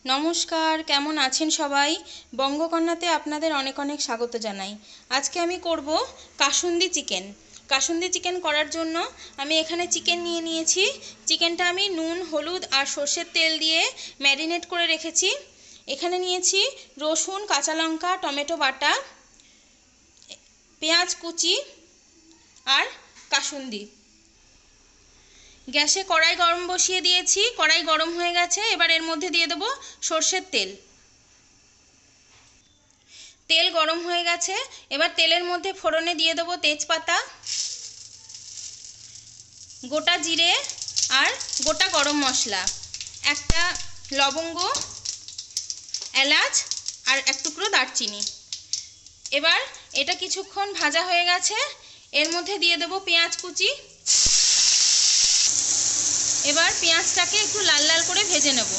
নমস্কার, কেমন আছেন সবাই? বঙ্গকন্যাতে আপনাদের অনেক অনেক স্বাগত জানাই। আজকে আমি করব কাসুন্দি চিকেন। কাসুন্দি চিকেন করার জন্য আমি এখানে চিকেন নিয়ে নিয়েছি। চিকেনটা আমি নুন, হলুদ আর সর্ষের তেল দিয়ে ম্যারিনেট করে রেখেছি। এখানে নিয়েছি রসুন, কাঁচা লঙ্কা, টমেটো বাটা, পেঁয়াজ কুচি আর কাসুন্দি। গ্যাসে কড়াই গরম বসিয়ে দিয়েছি। কড়াই গরম হয়ে গেছে। এবার এর মধ্যে দিয়ে দেবো সর্ষের তেল। তেল গরম হয়ে গেছে। এবার তেলের মধ্যে ফোড়নে দিয়ে দেবো তেজপাতা, গোটা জিরে আর গোটা গরম মশলা, একটা লবঙ্গ, এলাচ আর এক টুকরো দারচিনি। এবার এটা কিছুক্ষণ ভাজা হয়ে গেছে। এর মধ্যে দিয়ে দেবো পেঁয়াজ কুচি। এবার পেঁয়াজটাকে একটু লাল লাল করে ভেজে নেব।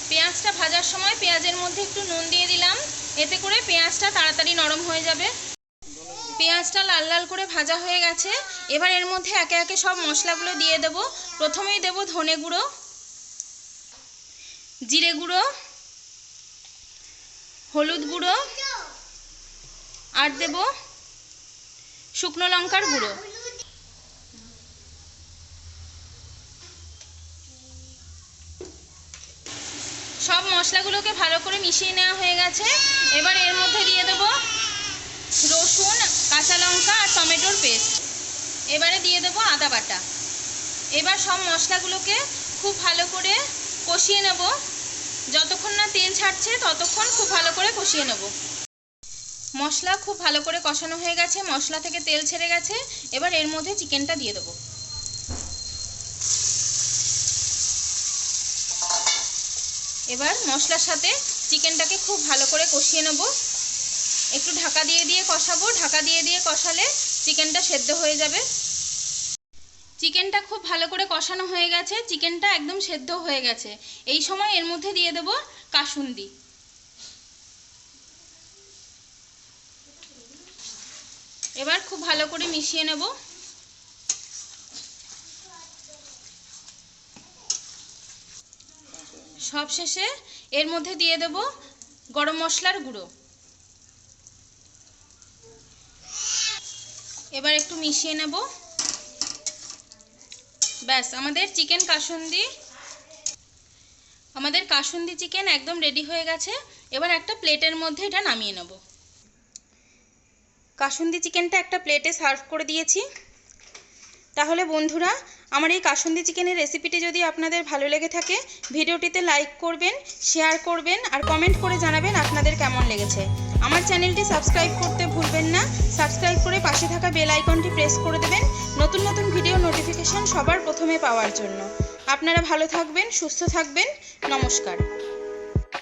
পেঁয়াজটা ভাজার সময় পেঁয়াজের মধ্যে একটু নুন দিয়ে দিলাম, এতে করে পেঁয়াজটা তাড়াতাড়ি নরম হয়ে যাবে। পেঁয়াজটা লাল লাল করে ভাজা হয়ে গেছে। এবার এর মধ্যে একে একে সব মশলাগুলো দিয়ে দেব। প্রথমেই দেব ধনে গুঁড়ো, জিরে গুঁড়ো, হলুদ গুঁড়ো আর দেব শুকনো লঙ্কার গুঁড়ো। সব মশলাগুলোকে ভালো করে মিশিয়ে নেওয়া হয়ে গেছে। এবার এর মধ্যে দিয়ে দেব রসুন, কাঁচা লঙ্কা আর টমেটোর পেস্ট। এবারে দিয়ে দেব আদা বাটা। এবার সব মশলাগুলোকে খুব ভালো করে কষিয়ে নেব। যতক্ষণ না তেল ছাড়ছে ততক্ষণ খুব ভালো করে কষিয়ে নেব। মশলা খুব ভালো করে কষানো হয়ে গেছে, মশলা থেকে তেল ছেড়ে গেছে। এবার এর মধ্যে চিকেনটা দিয়ে দেবো। এবার মশলার সাথে চিকেনটাকে খুব ভালো করে কষিয়ে নেব। একটু ঢাকা দিয়ে দিয়ে কষাবো। ঢাকা দিয়ে দিয়ে কষালে চিকেনটা সেদ্ধ হয়ে যাবে। চিকেনটা খুব ভালো করে কষানো হয়ে গেছে, চিকেনটা একদম সেদ্ধ হয়ে গেছে। এই সময় এর মধ্যে দিয়ে দেব কাসুন্দি। এবার খুব ভালো করে মিশিয়ে নেব। সবশেষে এর মধ্যে দিয়ে দেব গরম মশলার গুঁড়ো। এবার একটু মিশিয়ে নেব। ব্যাস, আমাদের কাসুন্দি চিকেন একদম রেডি হয়ে গেছে। এবার একটা প্লেটের মধ্যে এটা নামিয়ে নেব। কাসুন্দি চিকেনটা একটা প্লেটে সার্ভ করে দিয়েছি। তাহলে বন্ধুরা, আমার এই কাসুন্দি চিকেনের রেসিপিটি যদি আপনাদের ভালো লেগে থাকে, ভিডিওটিতে লাইক করবেন, শেয়ার করবেন আর কমেন্ট করে জানাবেন আপনাদের কেমন লেগেছে। আমার চ্যানেলটি সাবস্ক্রাইব করতে ভুলবেন না। সাবস্ক্রাইব করে পাশে থাকা বেল আইকনটি প্রেস করে দেবেন নতুন নতুন ভিডিও নোটিফিকেশন সবার প্রথমে পাওয়ার জন্য। আপনারা ভালো থাকবেন, সুস্থ থাকবেন। নমস্কার।